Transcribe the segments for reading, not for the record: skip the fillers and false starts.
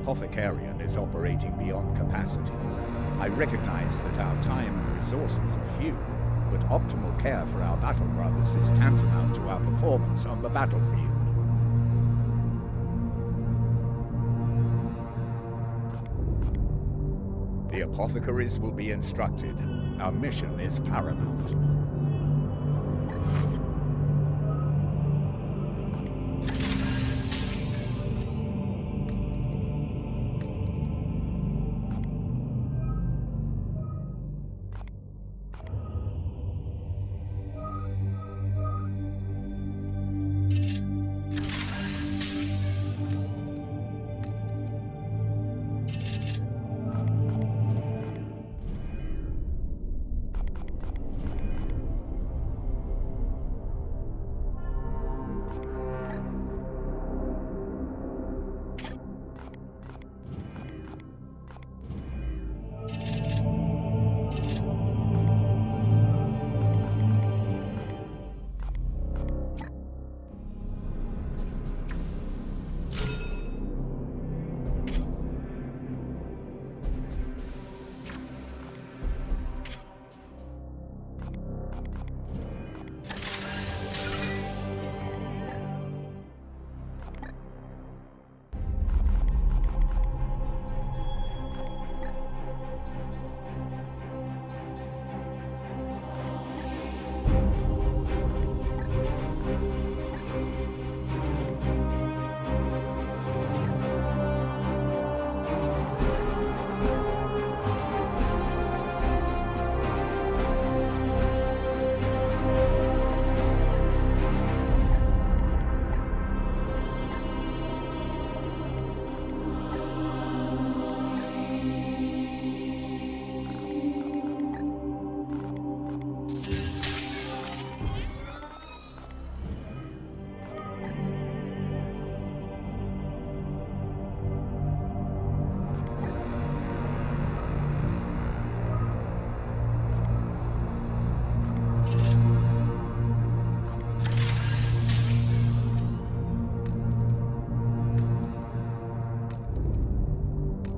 Apothecarian is operating beyond capacity. I recognize that our time and resources are few, but optimal care for our battle brothers is tantamount to our performance on the battlefield. The apothecaries will be instructed. Our mission is paramount.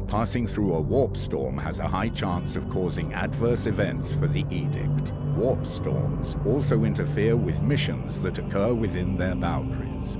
Passing through a warp storm has a high chance of causing adverse events for the Edict. Warp storms also interfere with missions that occur within their boundaries.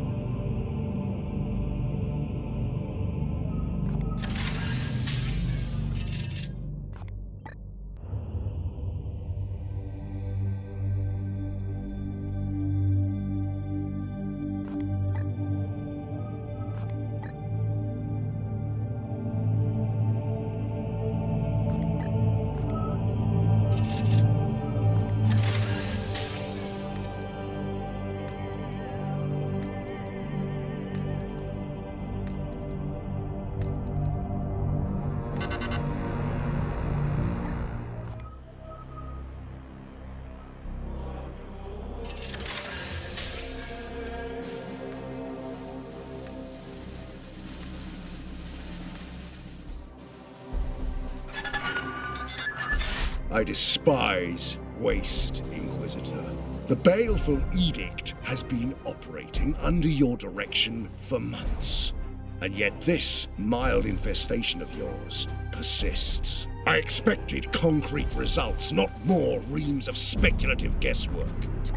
I despise waste, Inquisitor. The baleful edict has been operating under your direction for months, and yet this mild infestation of yours persists. I expected concrete results, not more reams of speculative guesswork.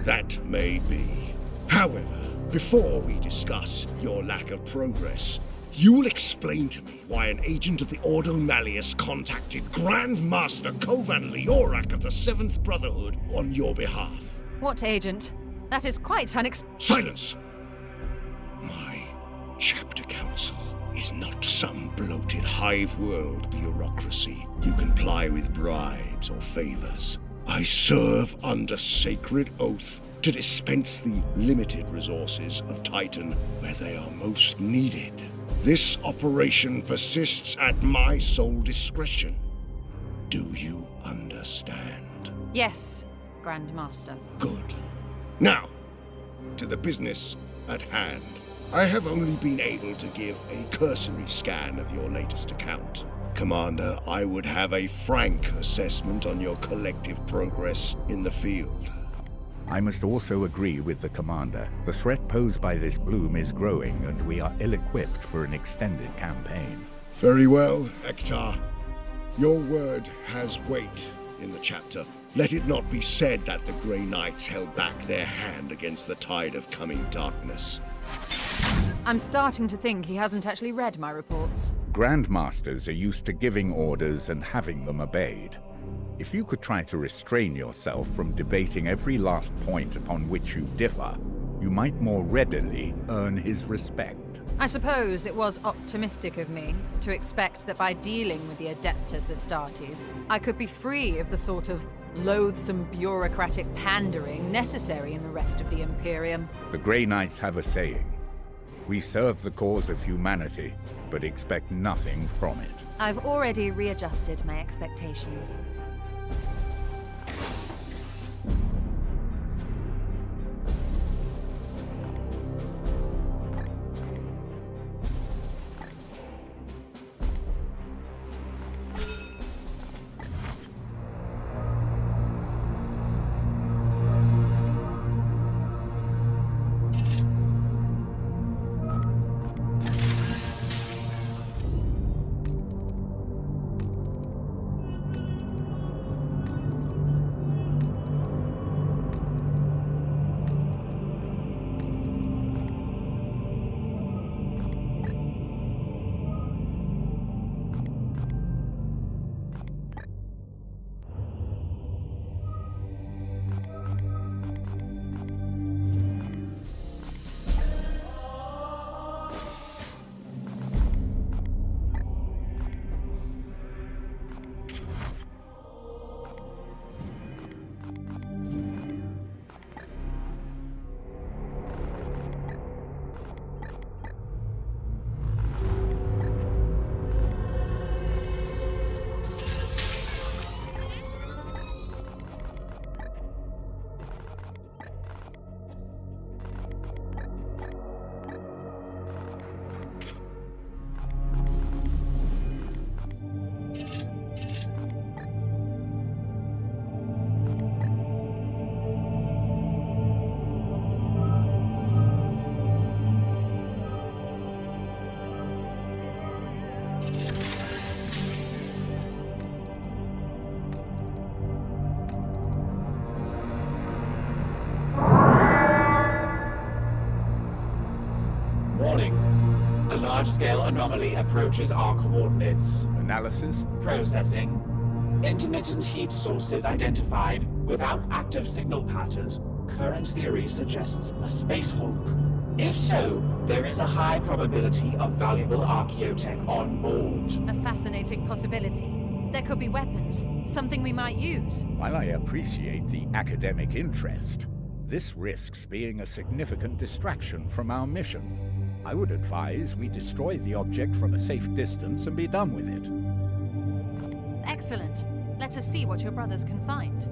That may be. However, before we discuss your lack of progress, you will explain to me why an agent of the Ordo Malleus contacted Grandmaster Kovan Leorak of the Seventh Brotherhood on your behalf. What agent? That is quite Silence! My chapter council is not some bloated hive-world bureaucracy you can ply with bribes or favors. I serve under sacred oath to dispense the limited resources of Titan where they are most needed. This operation persists at my sole discretion. Do you understand? Yes, Grandmaster. Good. Now, to the business at hand. I have only been able to give a cursory scan of your latest account. Commander, I would have a frank assessment on your collective progress in the field. I must also agree with the Commander. The threat posed by this bloom is growing, and we are ill-equipped for an extended campaign. Very well, Ektar. Your word has weight in the chapter. Let it not be said that the Grey Knights held back their hand against the tide of coming darkness. I'm starting to think he hasn't actually read my reports. Grandmasters are used to giving orders and having them obeyed. If you could try to restrain yourself from debating every last point upon which you differ, you might more readily earn his respect. I suppose it was optimistic of me to expect that by dealing with the Adeptus Astartes, I could be free of the sort of loathsome bureaucratic pandering necessary in the rest of the Imperium. The Grey Knights have a saying: we serve the cause of humanity, but expect nothing from it. I've already readjusted my expectations. Warning. A large-scale anomaly approaches our coordinates. Analysis? Processing. Intermittent heat sources identified without active signal patterns. Current theory suggests a space hulk. If so, there is a high probability of valuable archaeotech on board. A fascinating possibility. There could be weapons, something we might use. While I appreciate the academic interest, this risks being a significant distraction from our mission. I would advise we destroy the object from a safe distance and be done with it. Excellent. Let us see what your brothers can find.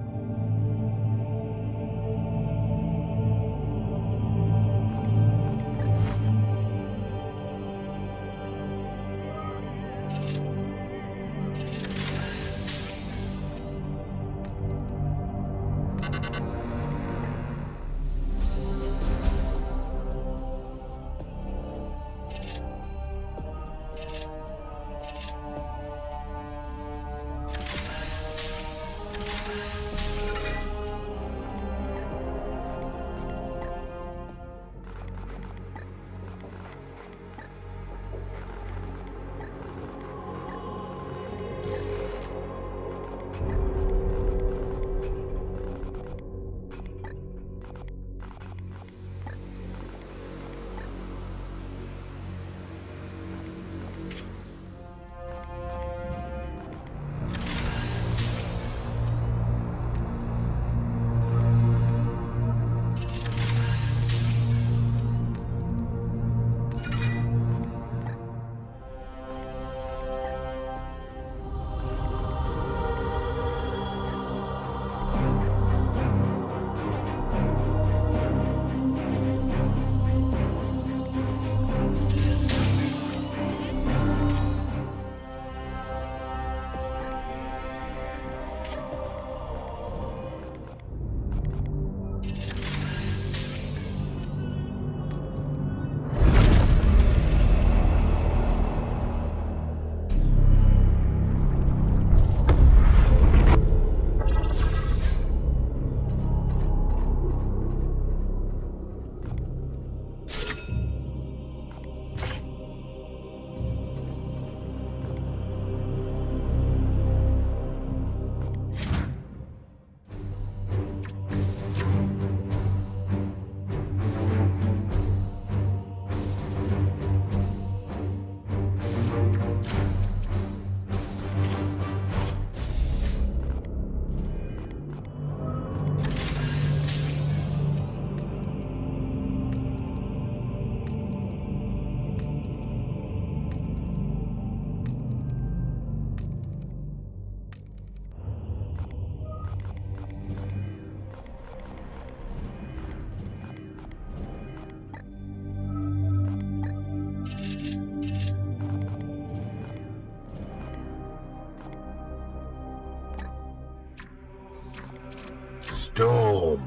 Storm.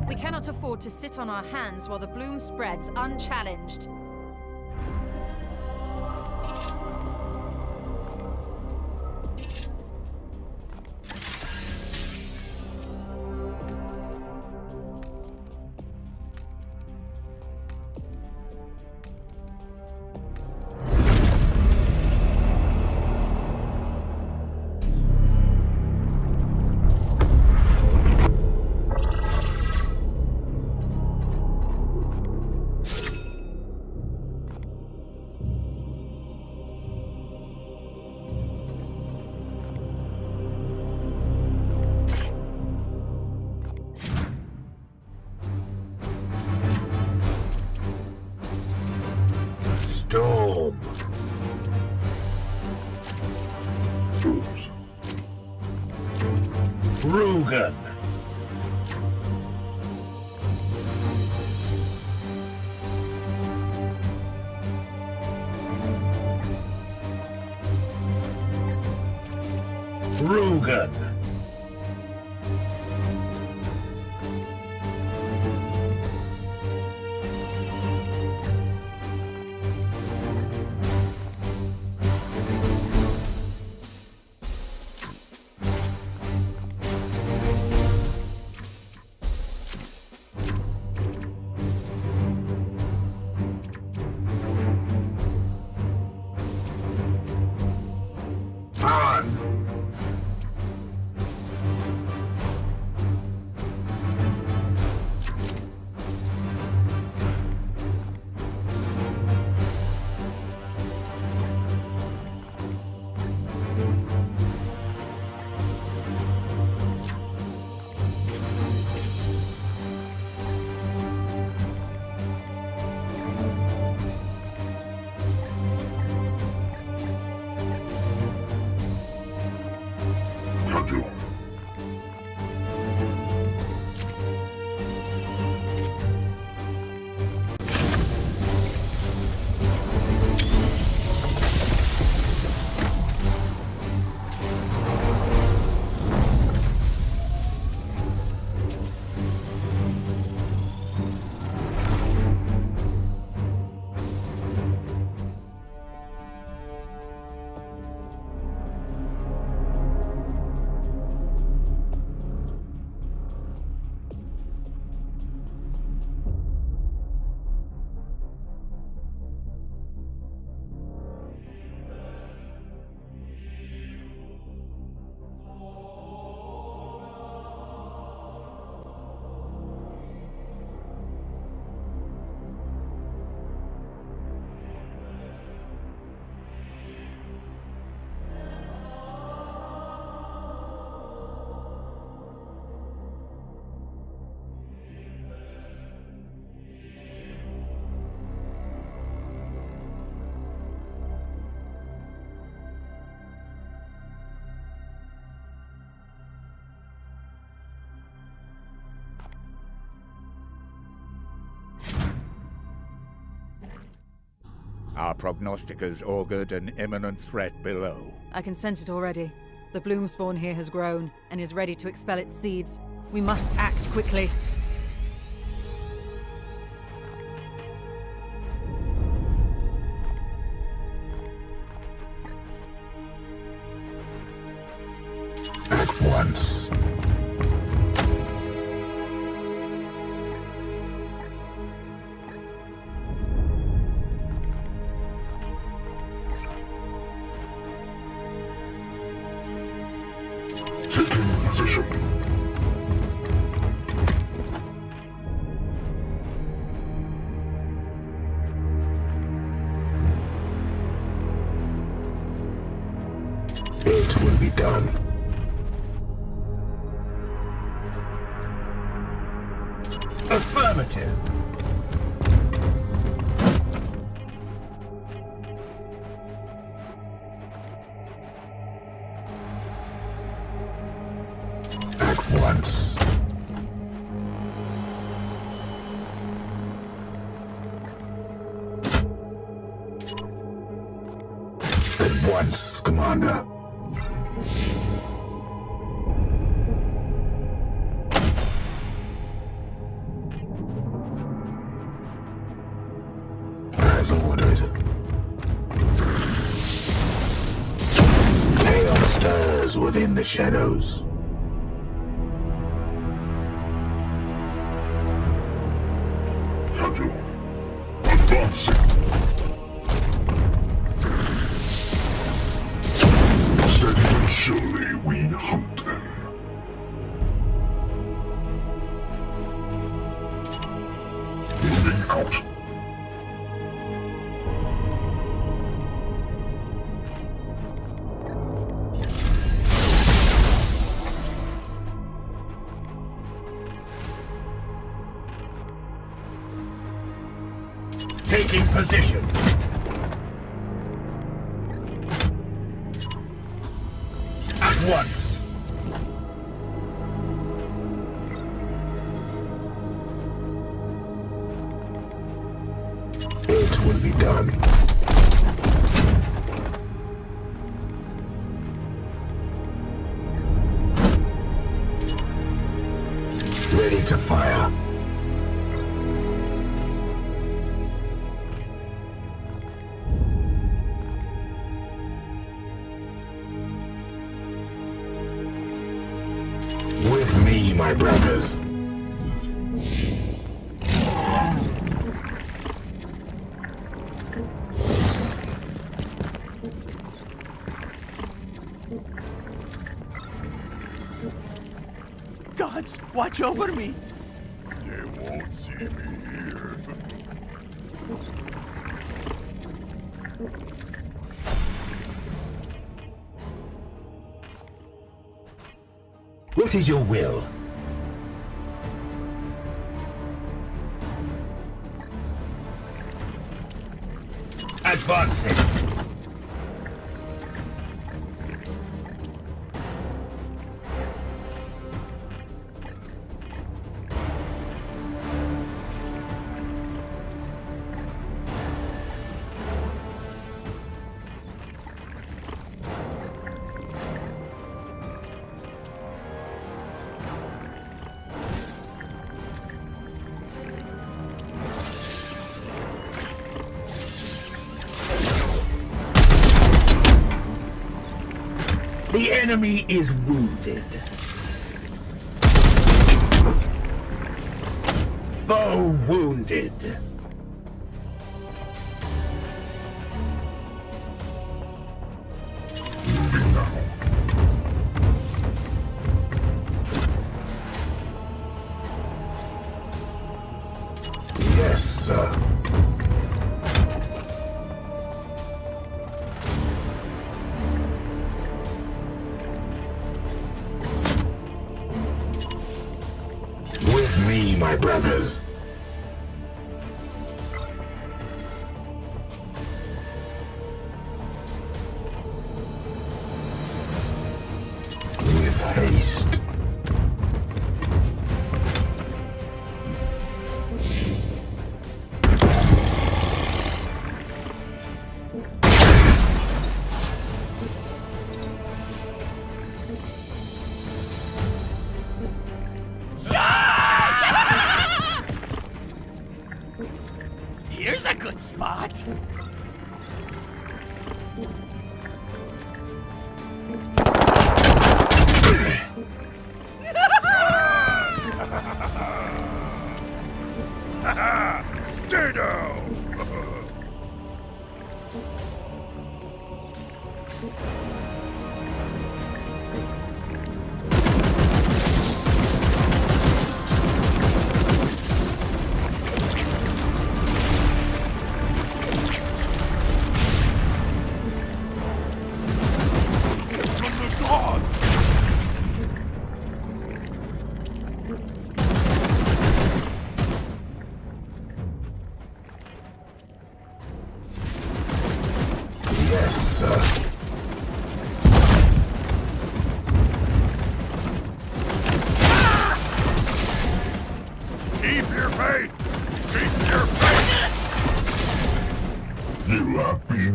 We cannot afford to sit on our hands while the bloom spreads unchallenged. Storm. Rugen. Rugen. Our prognosticators augured an imminent threat below. I can sense it already. The bloom spawn here has grown and is ready to expel its seeds. We must act quickly. At once. position. It will be done. Affirmative. At once. At once, Commander. As ordered. Chaos stirs within the shadows. Advancing. Steady and surely we hunt them. Moving out. Taking position. At once. It will be done. Ready to fire. With me, my brothers. Gods, watch over me. They won't see me here. What is your will? Advancing. The enemy is wounded. Foe wounded. Moving now. Yes, sir. With me, my brothers. With haste. Here's a good spot. Stay down!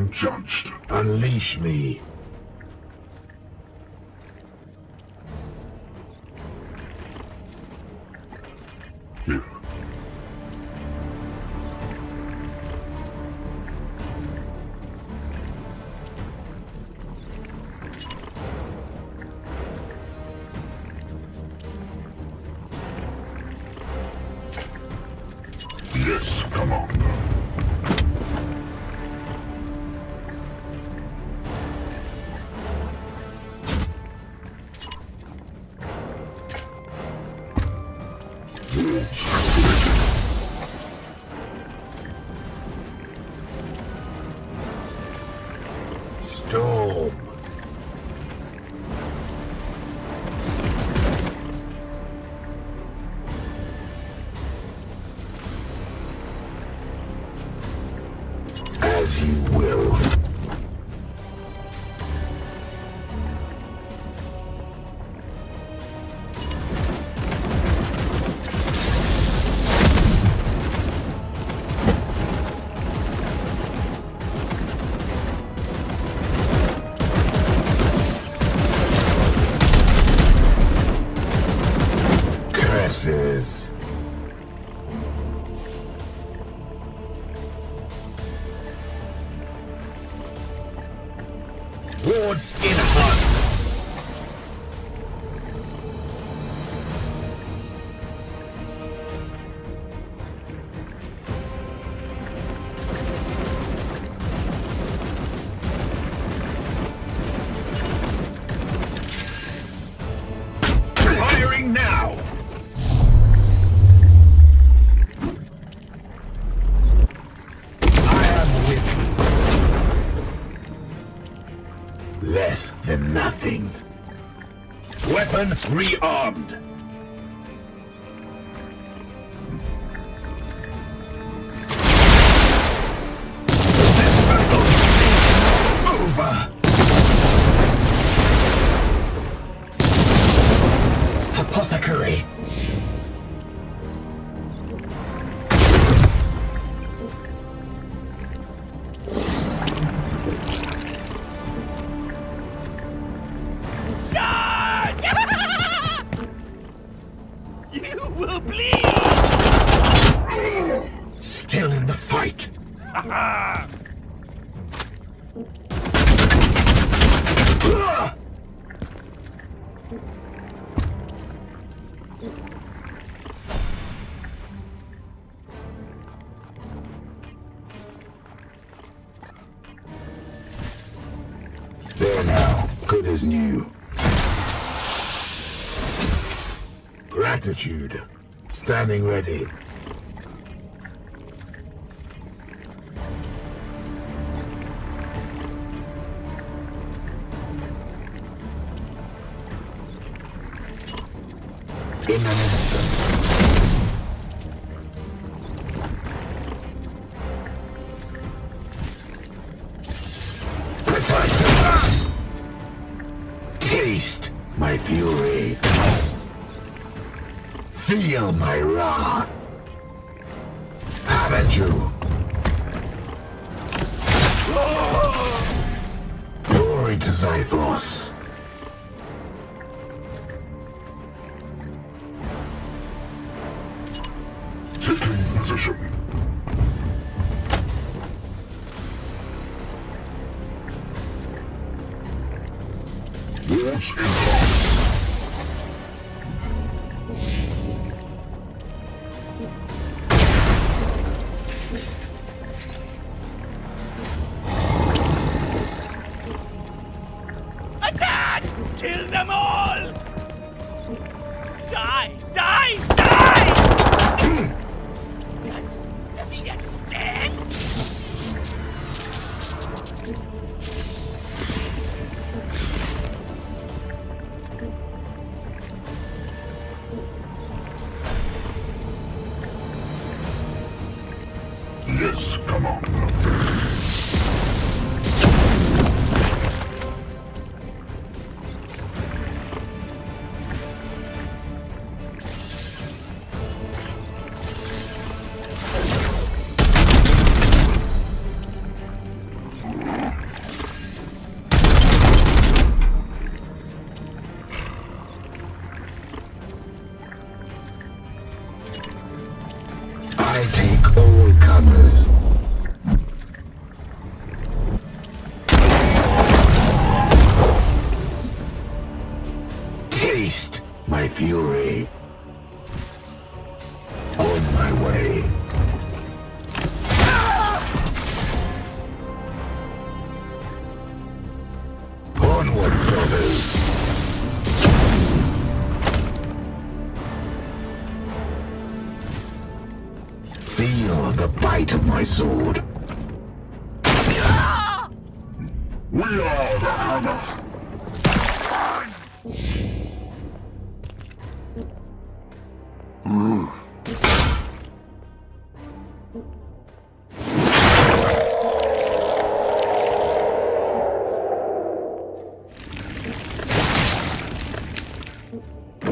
am judged. Unleash me. Here. Yes, Commander. Wards activated. Storm. As you will. Curses. Wards in hunt. Firing now. I am with you. Less than nothing. Weapon rearmed. This battle is over. Apothecary. Charge! You will bleed! Still in the fight. There now, good as new. Gratitude. Standing ready. In an instant. Protect. Taste my fury. Feel my wrath. Haven't you? Glory to Zyphos. Taking position. Wards in hunt. Attack! Kill them all! Die! Die! Die! Does he yet stand? All comers. Taste my fury. On my way. Onward, brothers. Feel the bite of my sword. We are the hammer.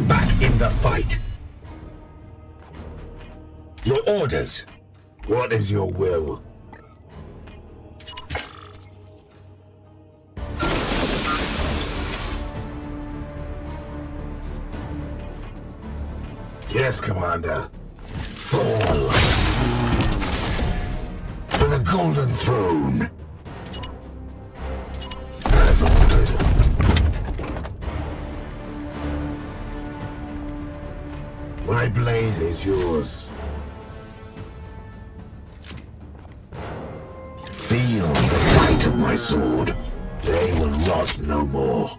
Back in the fight. Your orders. What is your will? Yes, Commander. Fall. For the Golden Throne. As ordered. My blade is yours. Feel the bite of my sword. They will rot no more.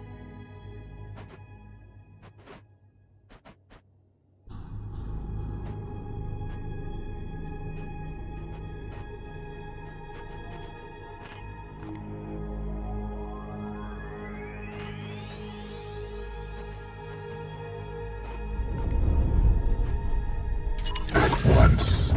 At once.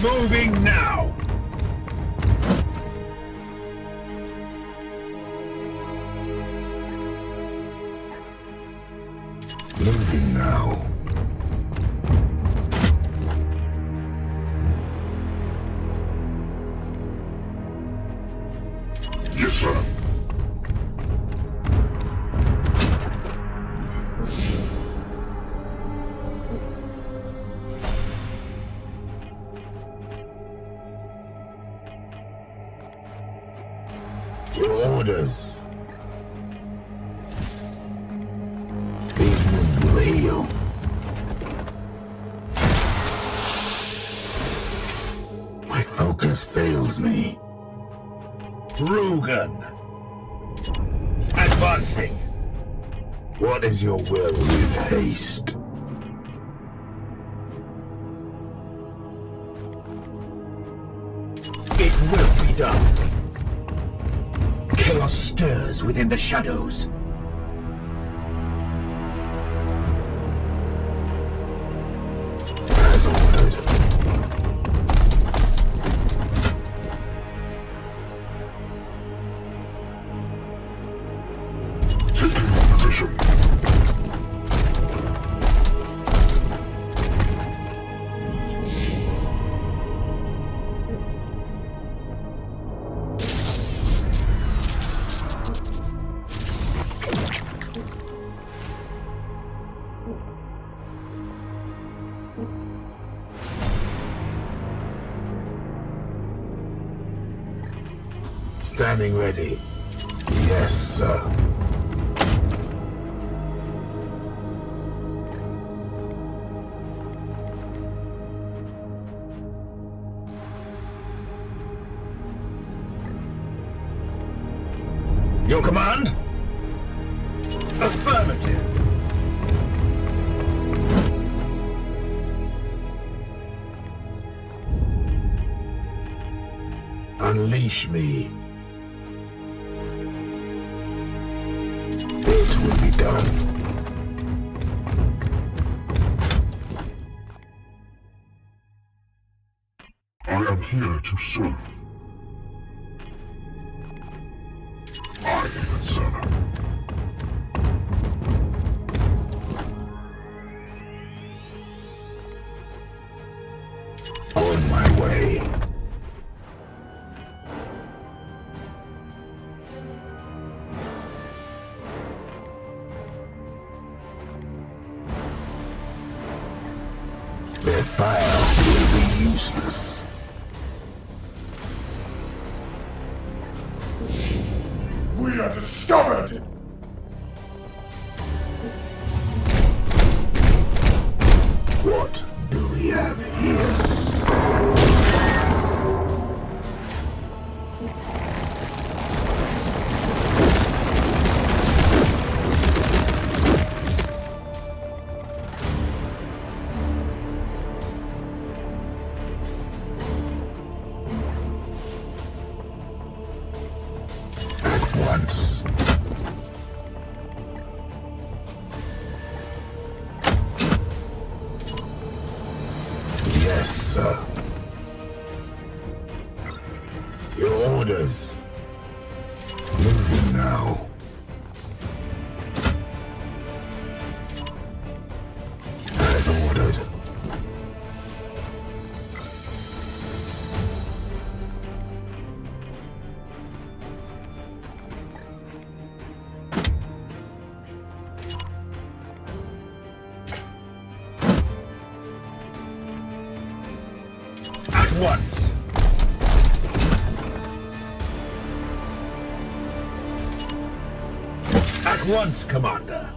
Moving now! Moving now. Yes, sir. Your orders. These wounds will heal. My focus fails me. Rugen! Advancing! What is your will in haste? It will be done. Chaos stirs within the shadows. As ordered. Taking position. Standing ready. Yes, sir. Your command? Affirmative. Unleash me. It will be done. I am here to serve. I even sir. On my way. Their fire will be useless. We are discovered! What do we have here? At once, Commander.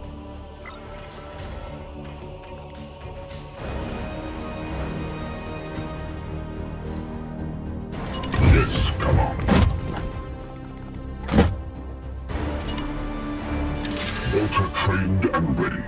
Yes, Commander. Water trained and ready.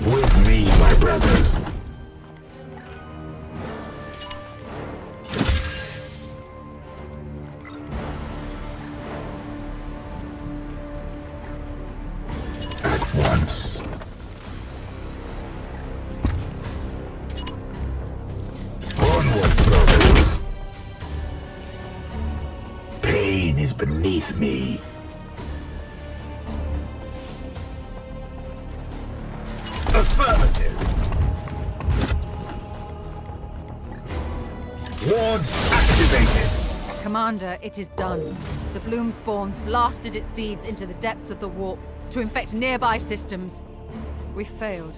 With me, my brothers. At once. Onward, brothers. Pain is beneath me. Affirmative. Wards activated. Commander, it is done. The bloom spawns blasted its seeds into the depths of the warp to infect nearby systems. We failed.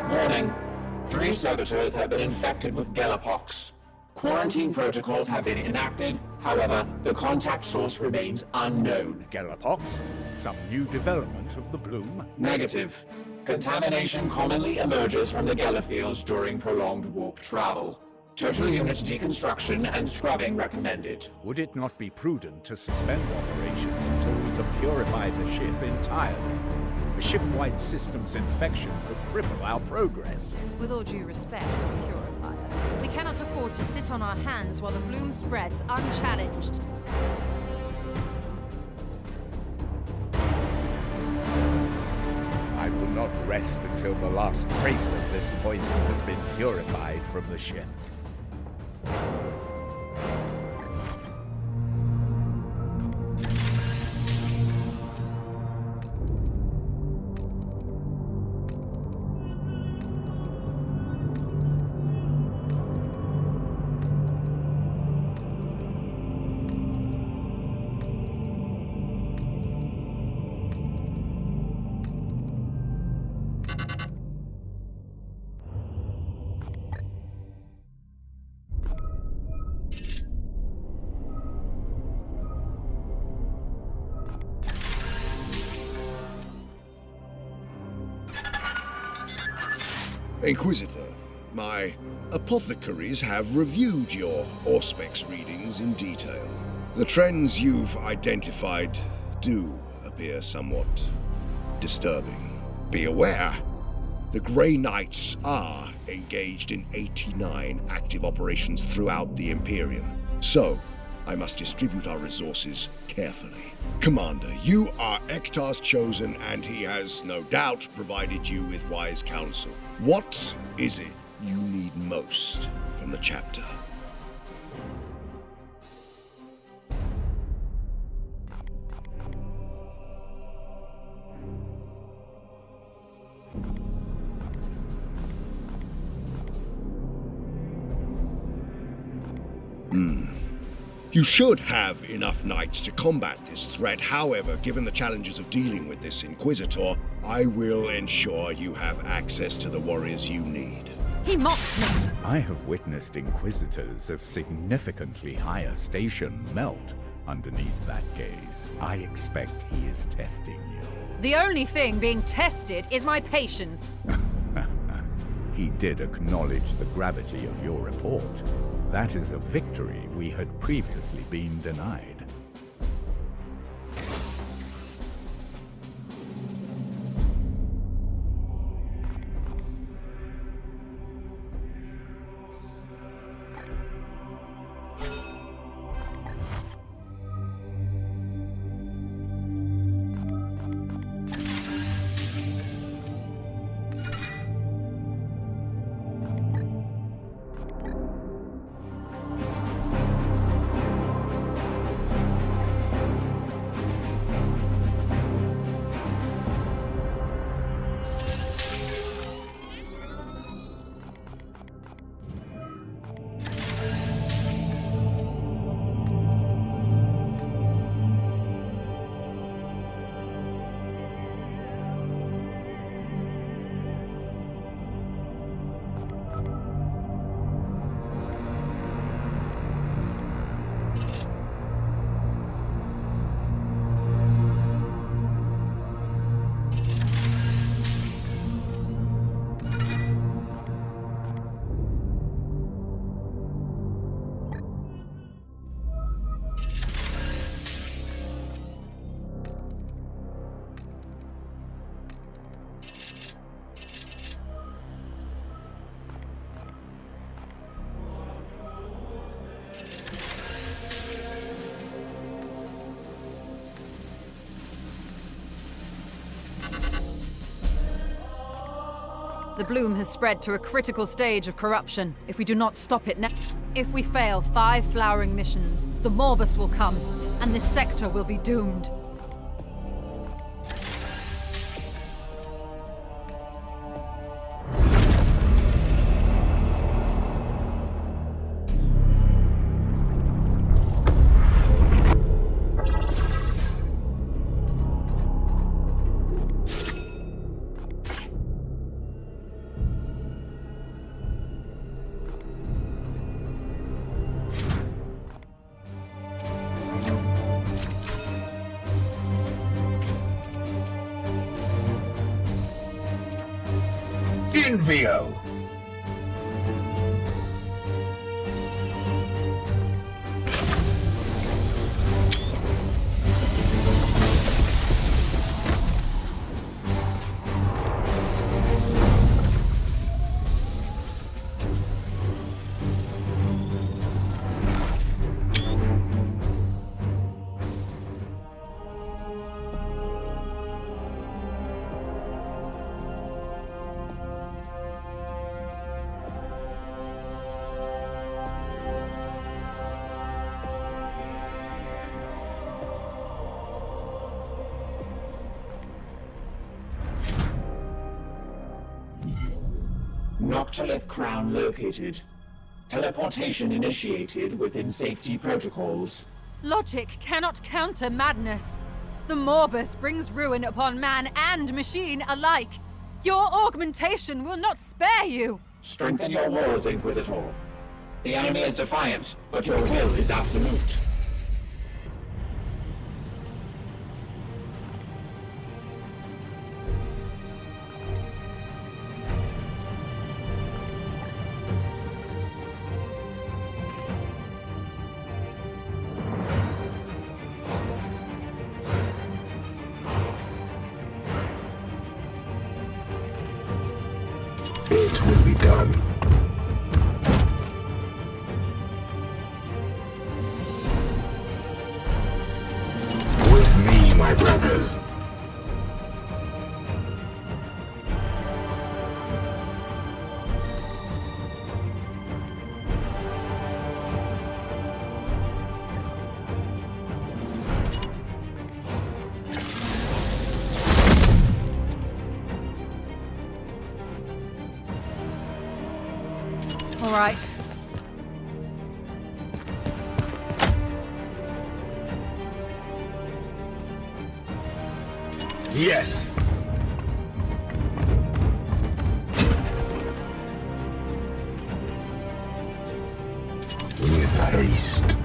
Warning. 3 servitors have been infected with Galapox. Quarantine protocols have been enacted. However, the contact source remains unknown. Galapox? Some new development of the bloom? Negative. Contamination commonly emerges from the Geller fields during prolonged warp travel. Total unit deconstruction and scrubbing recommended. Would it not be prudent to suspend operations until we can purify the ship entirely? A ship-wide systems infection could cripple our progress. With all due respect, Purifier, we cannot afford to sit on our hands while the bloom spreads unchallenged. I will not rest until the last trace of this poison has been purified from the ship. Inquisitor, my apothecaries have reviewed your Auspex readings in detail. The trends you've identified do appear somewhat disturbing. Be aware, the Grey Knights are engaged in 89 active operations throughout the Imperium, so I must distribute our resources carefully. Commander, you are Ektar's chosen, and he has no doubt provided you with wise counsel. What is it you need most from the chapter? You should have enough knights to combat this threat. However, given the challenges of dealing with this Inquisitor, I will ensure you have access to the warriors you need. He mocks me! I have witnessed Inquisitors of significantly higher station melt underneath that gaze. I expect he is testing you. The only thing being tested is my patience. He did acknowledge the gravity of your report. That is a victory we had previously been denied. The bloom has spread to a critical stage of corruption. If we do not stop it now... If we fail 5 flowering missions, the Morbus will come, and this sector will be doomed. Invio! Noctilith crown located. Teleportation initiated within safety protocols. Logic cannot counter madness. The Morbus brings ruin upon man and machine alike. Your augmentation will not spare you! Strengthen your wards, Inquisitor. The enemy is defiant, but your will is absolute. It will be done. With me, my brothers. All right. Yes. With haste.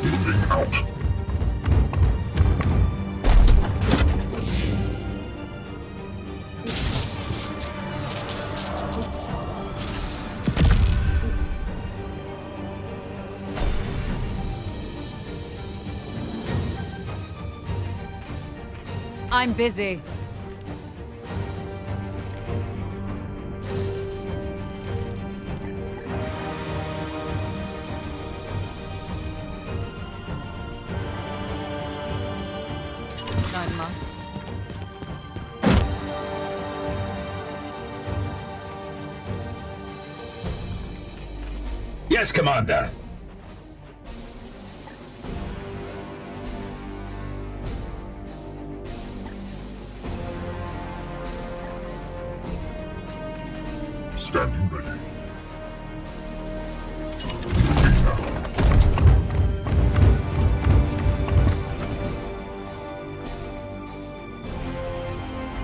Moving out. I'm busy. I must. Yes, Commander. Standing ready.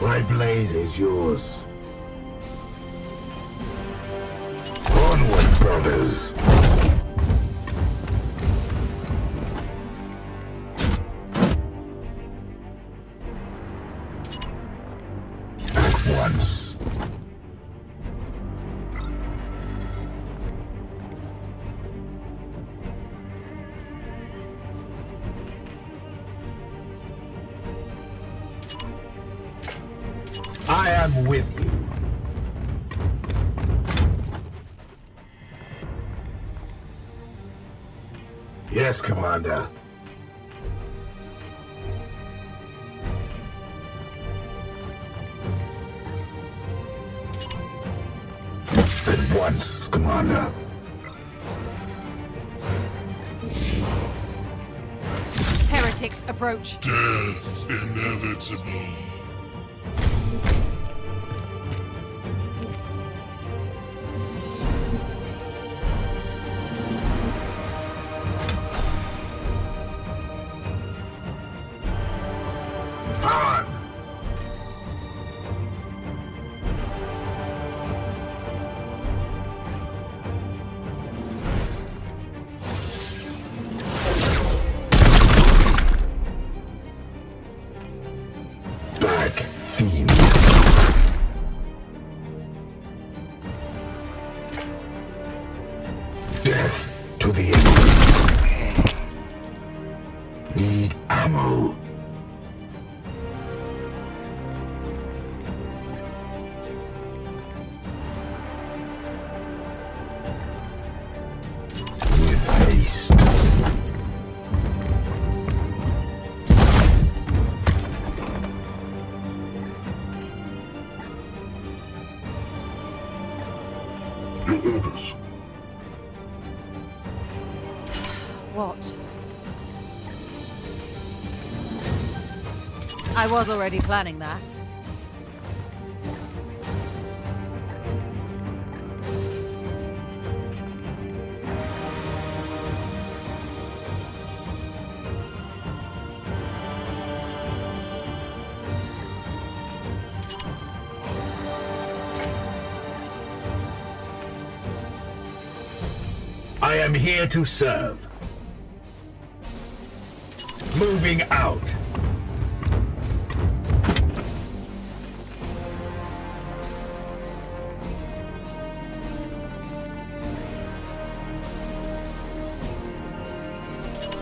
My blade is yours. Onward, brothers. At once. I am with you. Yes, Commander. At once, Commander. Heretics approach. Death inevitable. On! your orders. What? I was already planning that. I am here to serve. Moving out.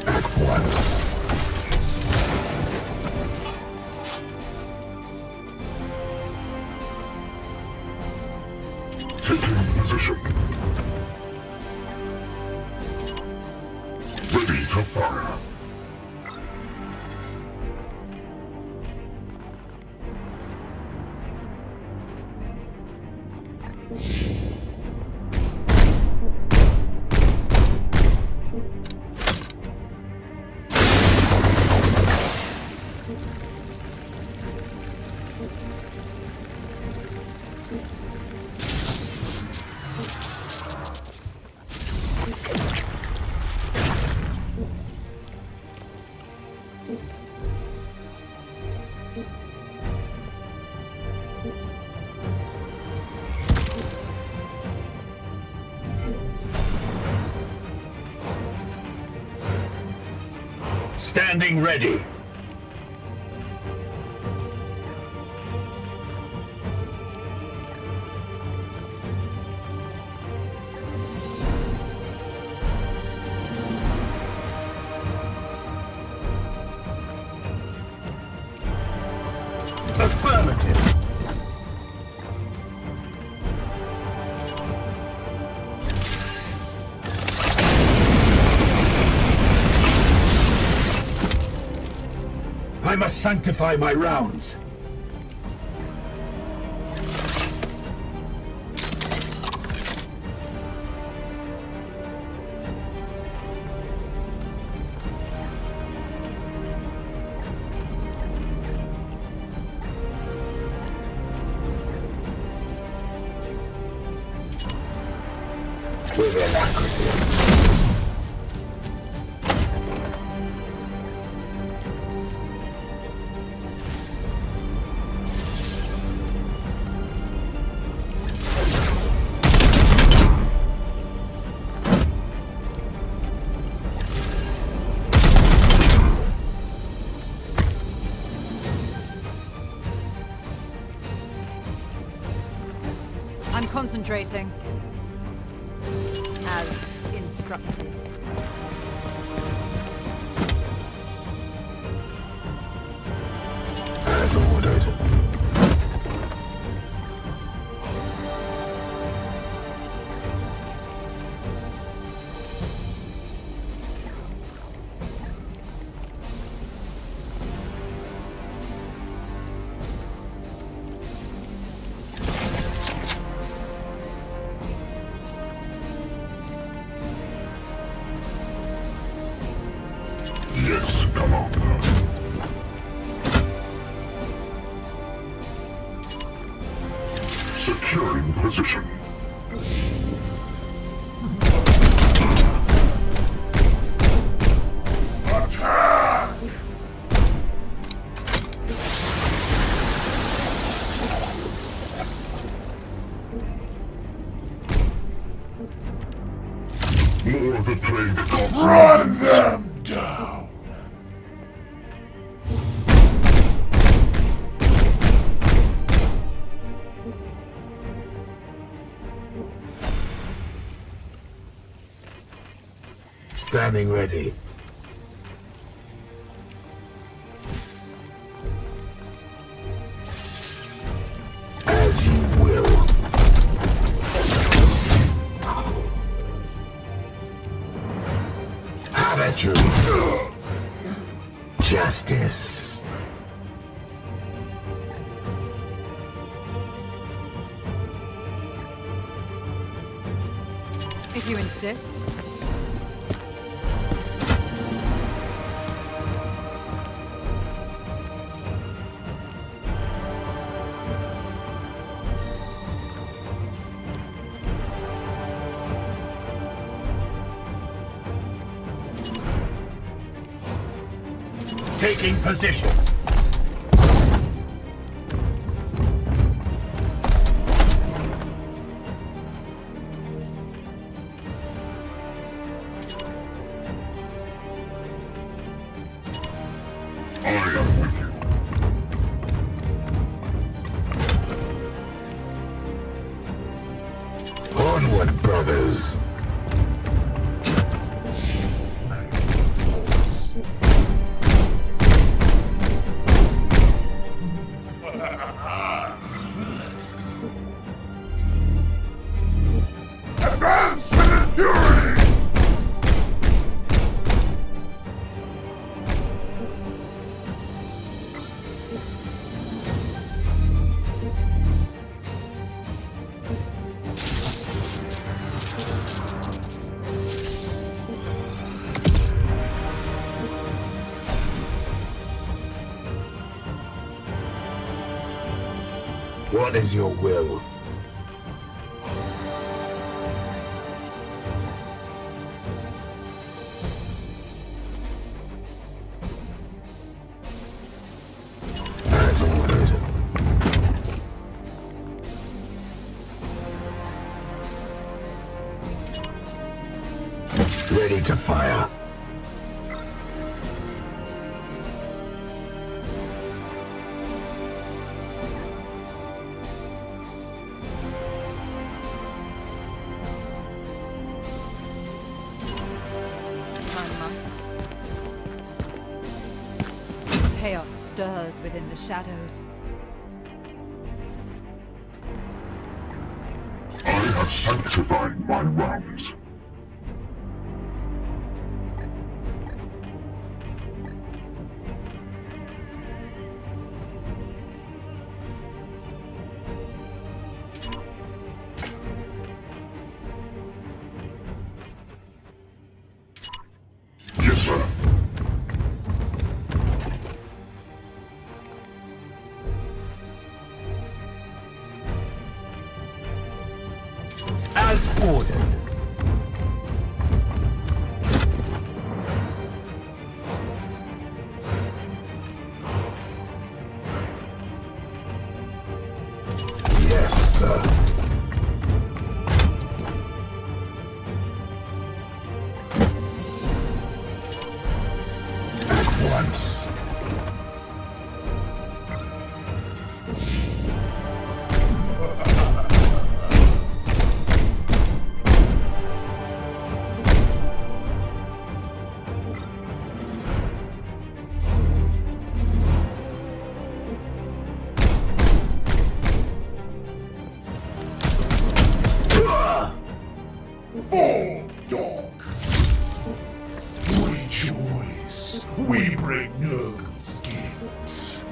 Act 1. Taking position. Ready to fire. Standing ready. Affirmative. I must sanctify my rounds. With alacrity. I'm concentrating. As instructed. As ordered. Yes, Commander. Securing position. Attack! More of the plague gods. Run them down! Standing ready. As you will. Have at you. Justice. If you insist. Taking position. I am with you. Onward, brothers. Advance with fury! What is your will? As ordered. Ready to fire. I must. Chaos stirs within the shadows. I have sanctified my realms. Yes, sir. As ordered. Yes, sir. At once. Fall, dog. Rejoice. We bring Nurgle's gifts.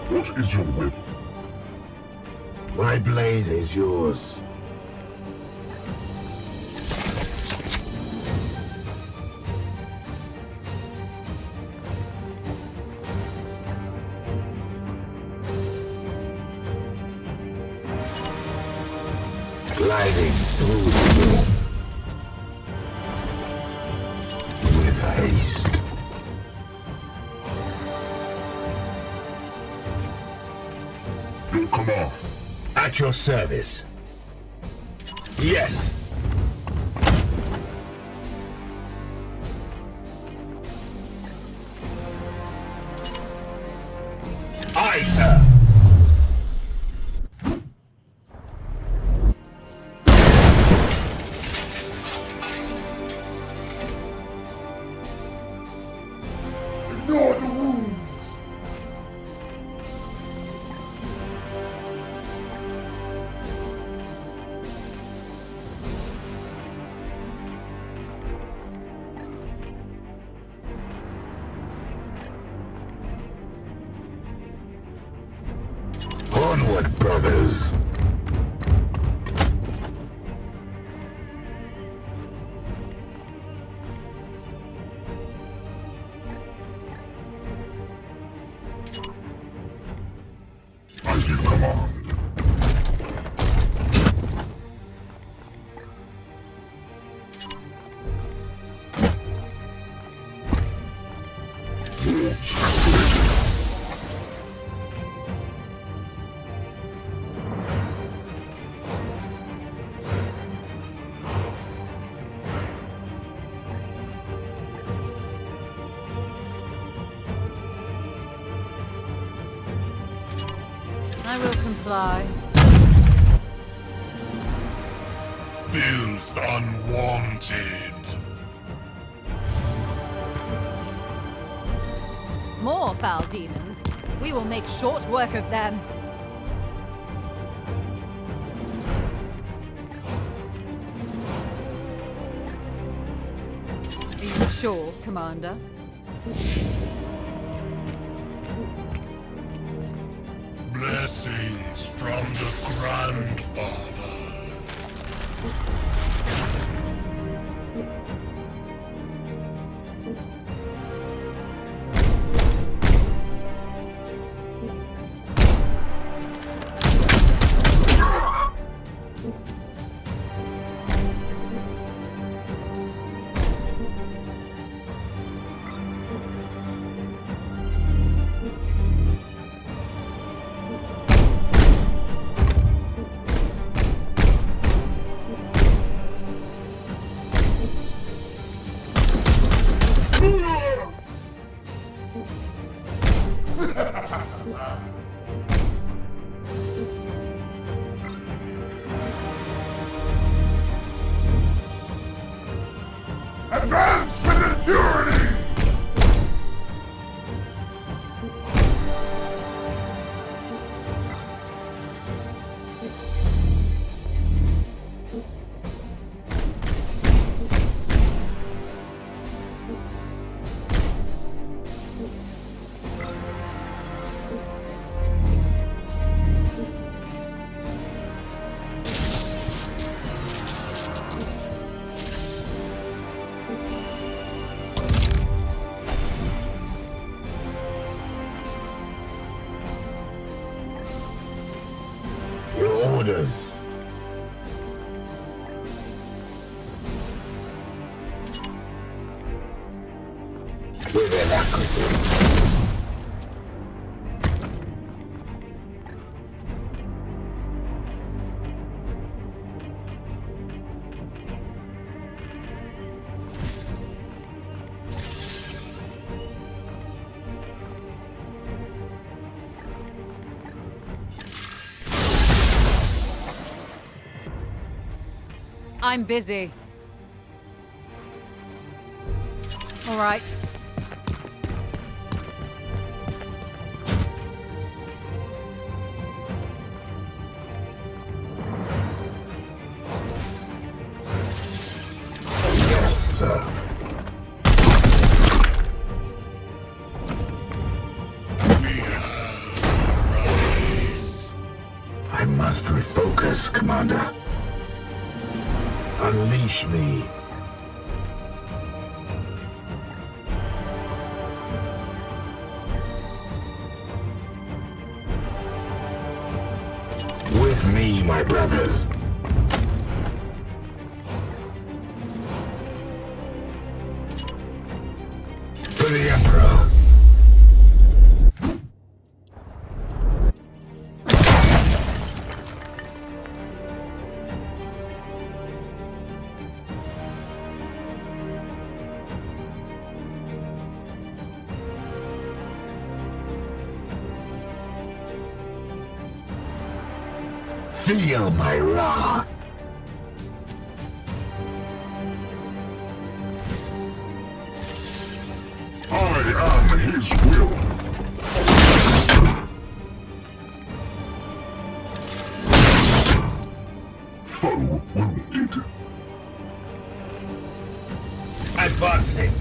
What is your will? My blade is yours. Gliding through the storm. With haste. Your command. At your service. Yes. Aye, sir. Ignore the wounds. Forward, brothers. As you command. I will comply. Filth unwanted. More foul demons. We will make short work of them. Are you sure, Commander? Blessings from the Grandfather. Advance with impurity! Your orders. With alacrity. I'm busy. All right. Yes, sir. I must refocus, Commander. Unleash me. With me, my brothers. For the Emperor. Feel my wrath. I am his will. Foe wounded. Advancing.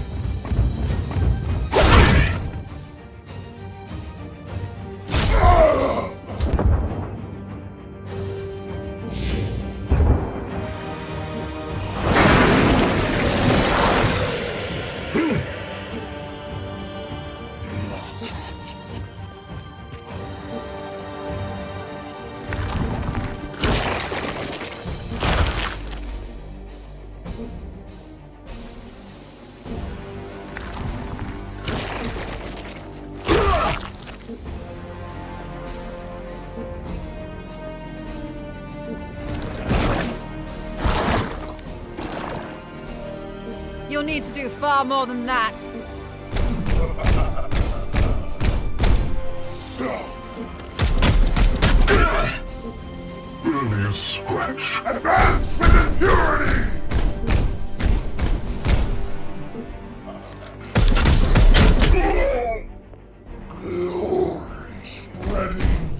You'll need to do far more than that. Barely a scratch. Advance with impurity! Glory spreading.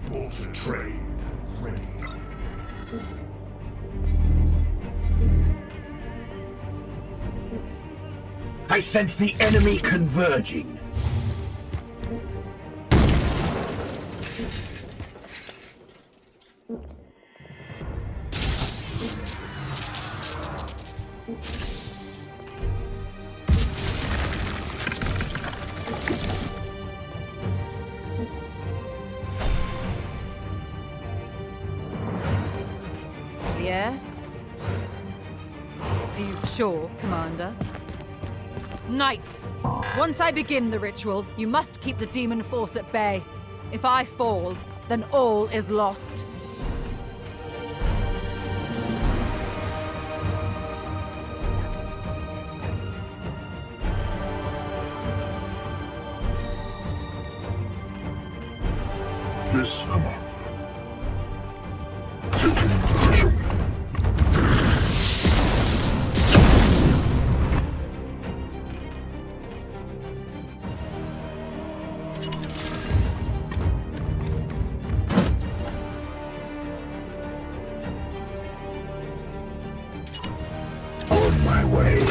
Bolted train ready. I sense the enemy converging. Yes? Are you sure, Commander? Knights, once I begin the ritual, you must keep the demon force at bay. If I fall, then all is lost. This amount. Taking position. On my way.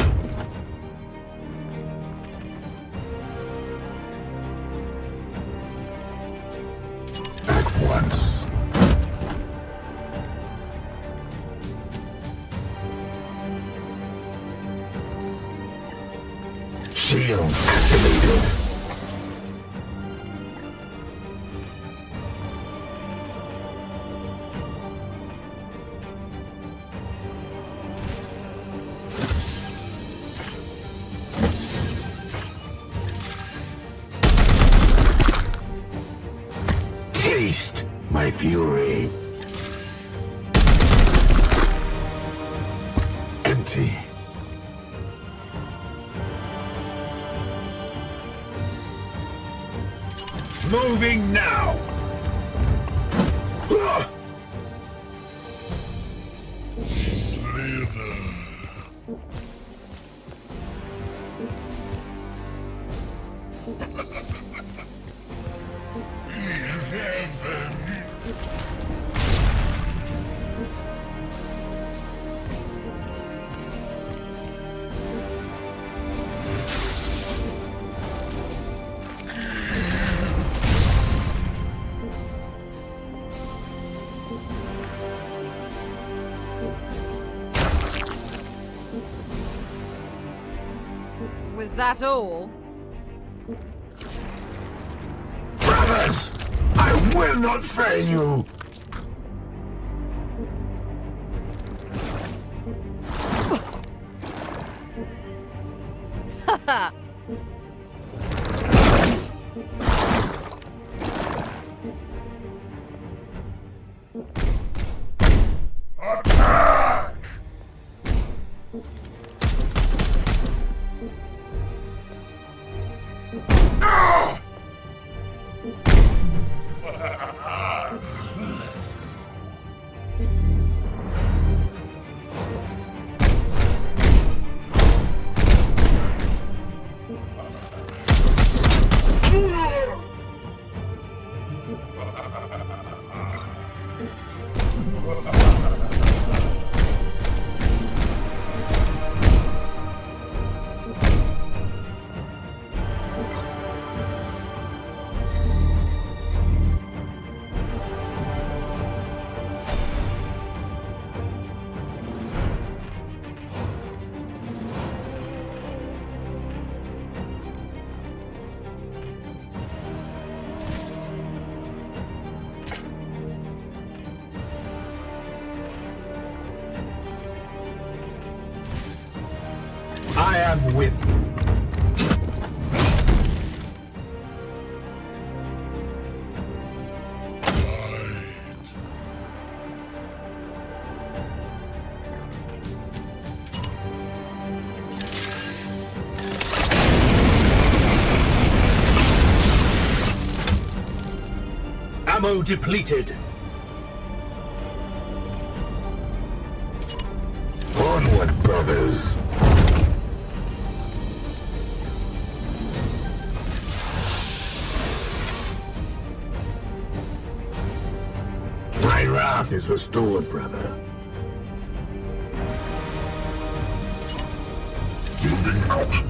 At once. Shield activated. Taste my fury. Empty. Moving now. Slither. Was that all? Brothers, I will not fail you. Haha! Attack! Ah! Let's go. I am with you. Ammo depleted. Onward, brothers. My wrath is restored, brother. Moving out.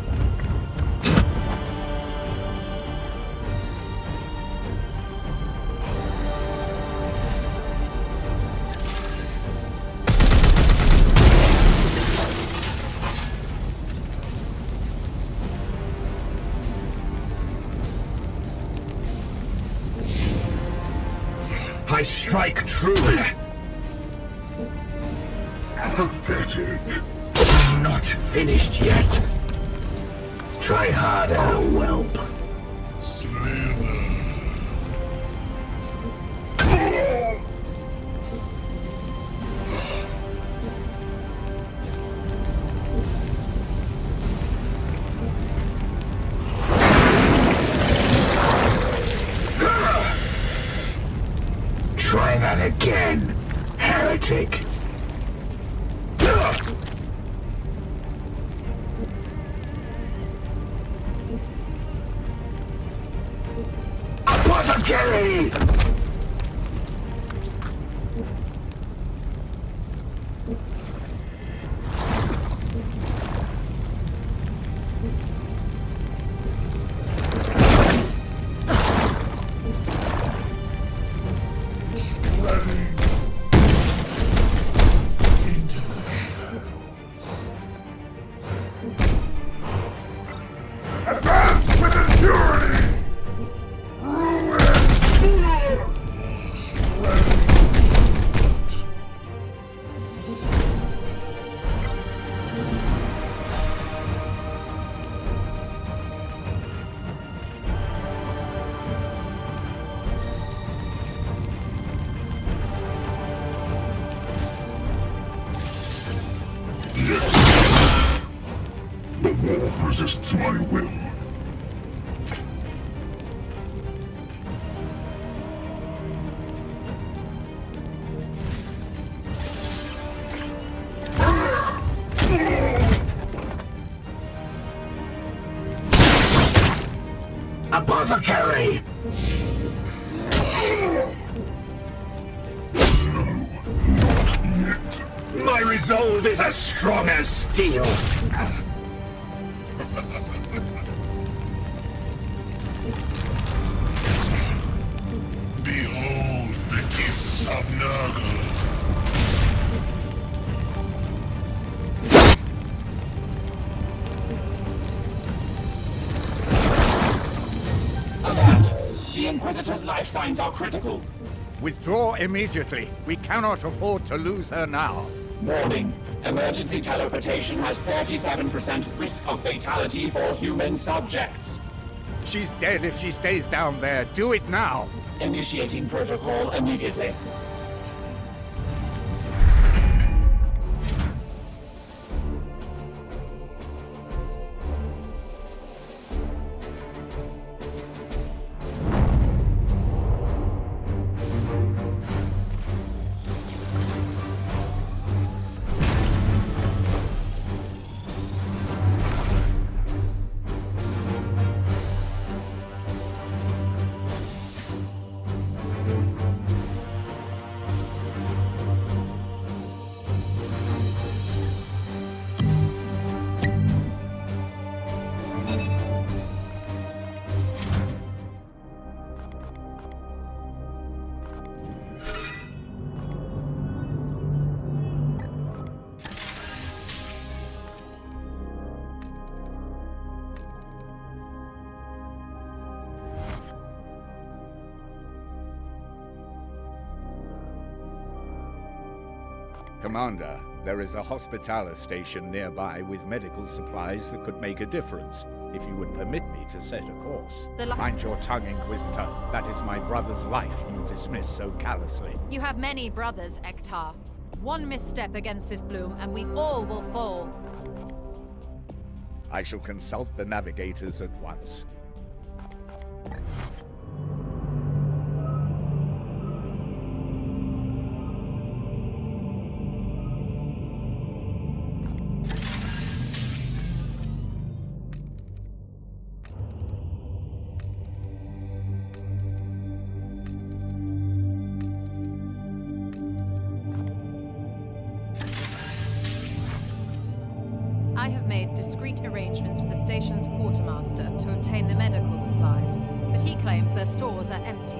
I strike true. Pathetic. Not finished yet. Try harder, whelp. Try that again, heretic. Apothecary! Advance with impurity! The warp resists my will. Apothecary! My resolve is as strong as steel. Behold the gifts of Nurgle. Alert! The Inquisitor's life signs are critical. Withdraw immediately. We cannot afford to lose her now. Warning. Emergency teleportation has 37% risk of fatality for human subjects. She's dead if she stays down there. Do it now. Initiating protocol immediately. Commander, there is a hospitaller station nearby with medical supplies that could make a difference, if you would permit me to set a course. Mind your tongue, Inquisitor. That is my brother's life you dismiss so callously. You have many brothers, Ektar. One misstep against this bloom, and we all will fall. I shall consult the navigators at once. I have made discreet arrangements with the station's quartermaster to obtain the medical supplies, but he claims their stores are empty.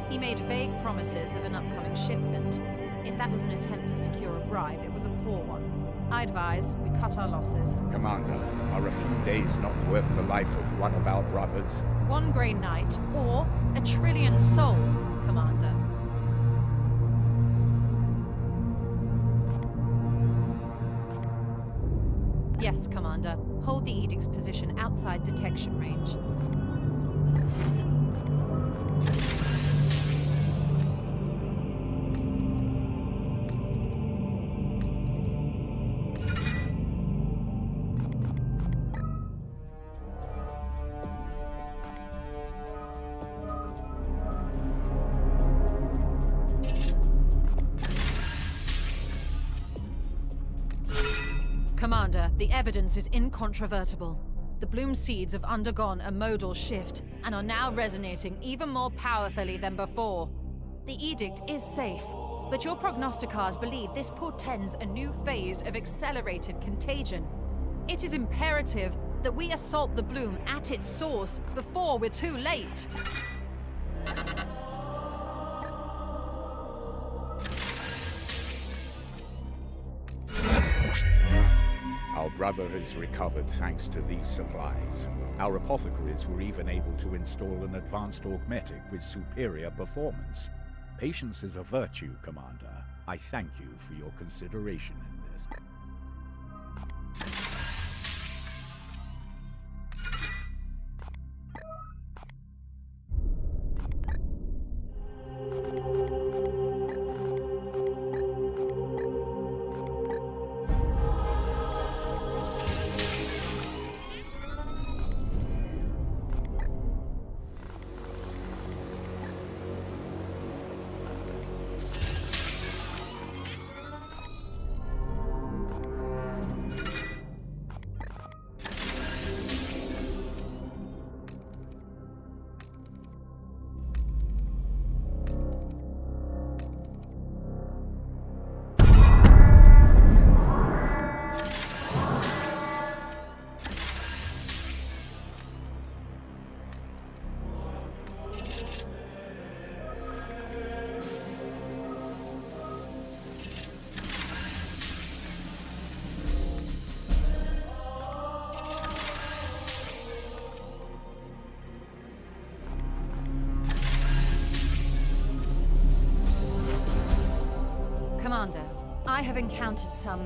He made vague promises of an upcoming shipment. If that was an attempt to secure a bribe, it was a poor one. I advise we cut our losses. Commander, are a few days not worth the life of one of our brothers? One grey night, or a trillion souls, Commander. Yes, Commander. Hold the Edict's position outside detection range. Commander, the evidence is incontrovertible. The bloom seeds have undergone a modal shift and are now resonating even more powerfully than before. The edict is safe, but your prognosticators believe this portends a new phase of accelerated contagion. It is imperative that we assault the bloom at its source before we're too late. Our brother has recovered thanks to these supplies. Our apothecaries were even able to install an advanced augmetic with superior performance. Patience is a virtue, Commander. I thank you for your consideration in this. Commander, I have encountered some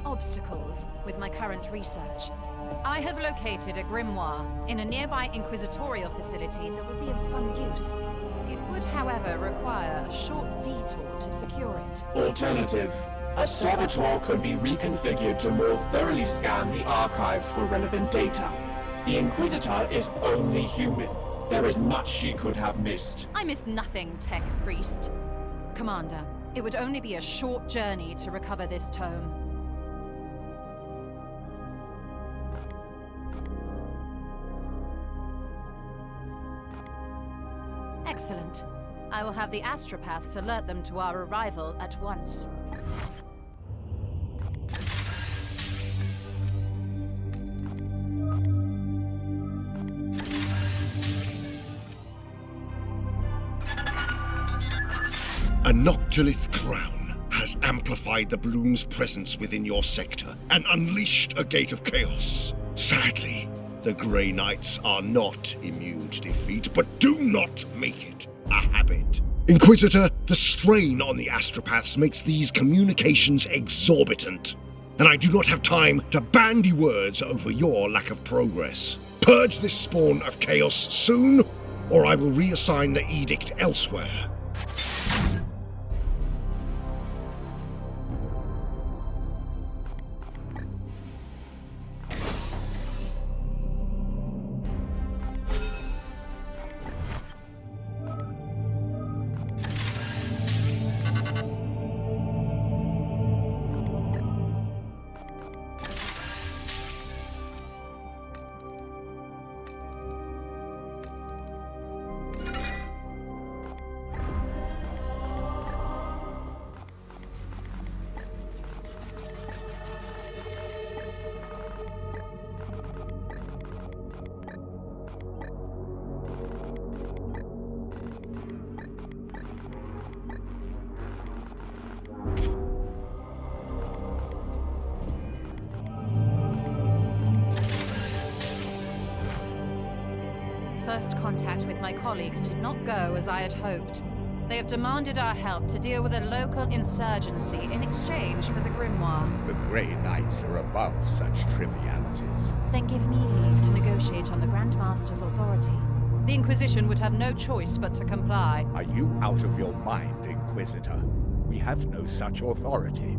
obstacles with my current research. I have located a grimoire in a nearby inquisitorial facility that would be of some use. It would, however, require a short detour to secure it. Alternative. A servitor could be reconfigured to more thoroughly scan the archives for relevant data. The Inquisitor is only human. There is much she could have missed. I missed nothing, Tech Priest. Commander, it would only be a short journey to recover this tome. Excellent. I will have the astropaths alert them to our arrival at once. A Noctilith crown has amplified the bloom's presence within your sector and unleashed a gate of chaos. Sadly, the Grey Knights are not immune to defeat, but do not make it a habit. Inquisitor, the strain on the astropaths makes these communications exorbitant, and I do not have time to bandy words over your lack of progress. Purge this spawn of chaos soon, or I will reassign the edict elsewhere. first contact with my colleagues did not go as I had hoped. They have demanded our help to deal with a local insurgency in exchange for the grimoire. The Grey Knights are above such trivialities. Then give me leave to negotiate on the Grand Master's authority. The Inquisition would have no choice but to comply. Are you out of your mind, Inquisitor? We have no such authority.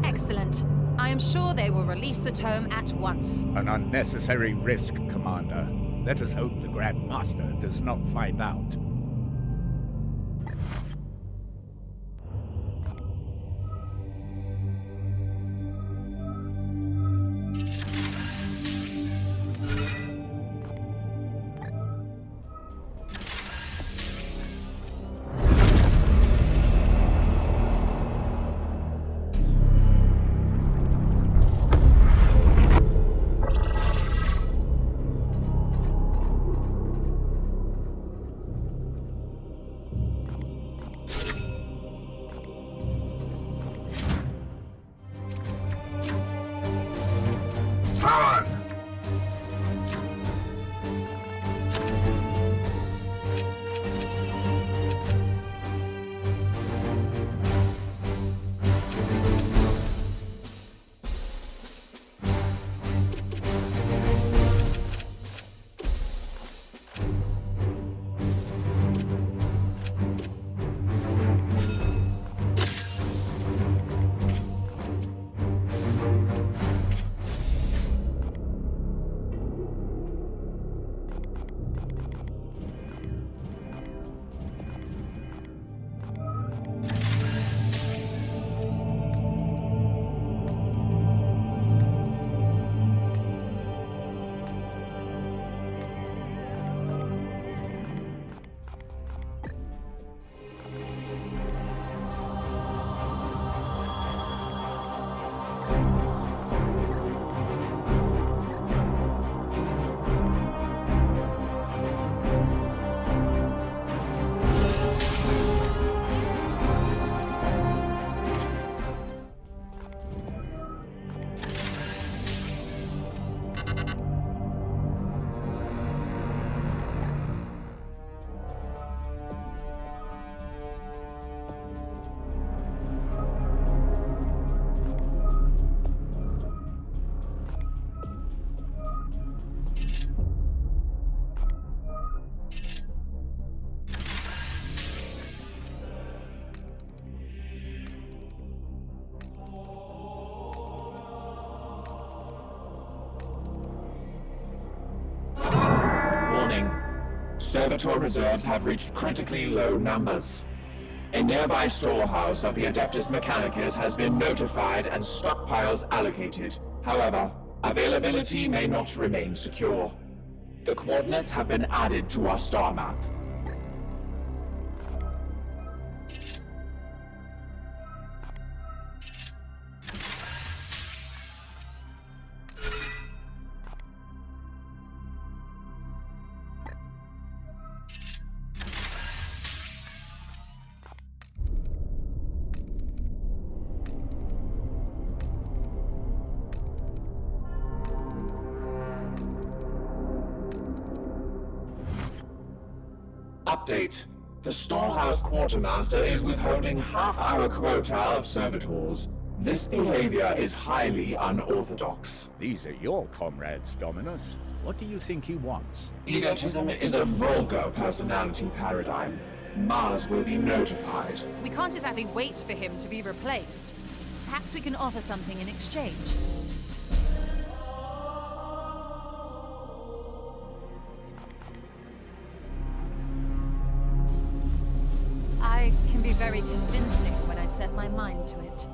Excellent. I am sure they will release the tome at once. An unnecessary risk, Commander. Let us hope the Grand Master does not find out. Servitor reserves have reached critically low numbers. A nearby storehouse of the Adeptus Mechanicus has been notified and stockpiles allocated. However, availability may not remain secure. The coordinates have been added to our star map. Update. The storehouse quartermaster is withholding half our quota of servitors. This behavior is highly unorthodox. These are your comrades, Dominus. What do you think he wants? Egotism is a vulgar personality paradigm. Mars will be notified. We can't exactly wait for him to be replaced. Perhaps we can offer something in exchange. I can be very convincing when I set my mind to it.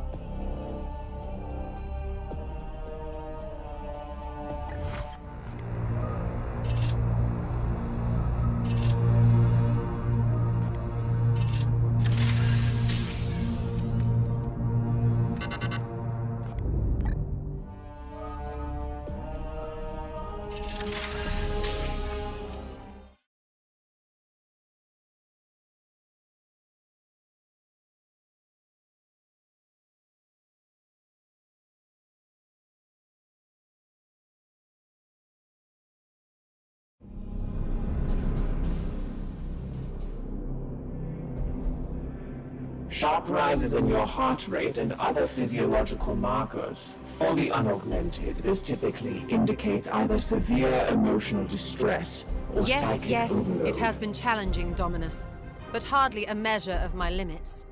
Sharp rises in your heart rate and other physiological markers. For the unaugmented, this typically indicates either severe emotional distress or psychic Yes, overload. it has been challenging, Dominus, but hardly a measure of my limits.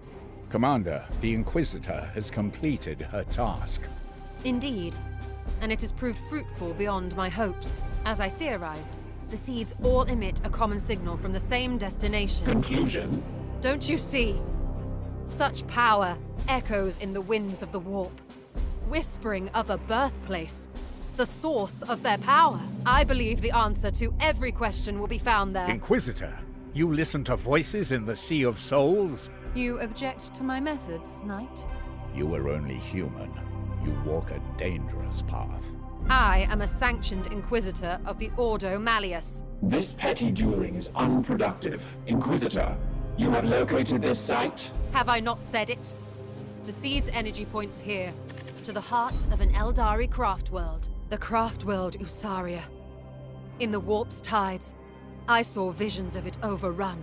Commander, the Inquisitor has completed her task. Indeed, and it has proved fruitful beyond my hopes. As I theorized, the seeds all emit a common signal from the same destination. Conclusion? Don't you see? Such power echoes in the winds of the warp, whispering of a birthplace, the source of their power. I believe the answer to every question will be found there. Inquisitor, you listen to voices in the Sea of Souls? You object to my methods, Knight? You are only human. You walk a dangerous path. I am a sanctioned Inquisitor of the Ordo Malleus. This petty dueling is unproductive. Inquisitor, you have located this site? Have I not said it? The seed's energy points here, to the heart of an Eldari craft world. The craft world Usaria. In the warp's tides, I saw visions of it overrun.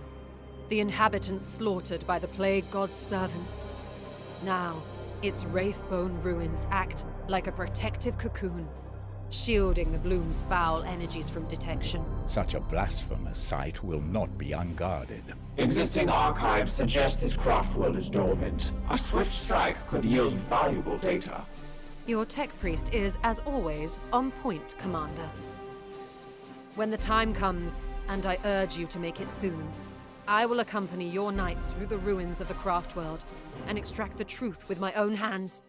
The inhabitants slaughtered by the plague god's servants. Now, its wraithbone ruins act like a protective cocoon, shielding the bloom's foul energies from detection. Such a blasphemous sight will not be unguarded. Existing archives suggest this craft world is dormant. A swift strike could yield valuable data. Your tech priest is, as always, on point, Commander. When the time comes, and I urge you to make it soon, I will accompany your knights through the ruins of the craft world and extract the truth with my own hands.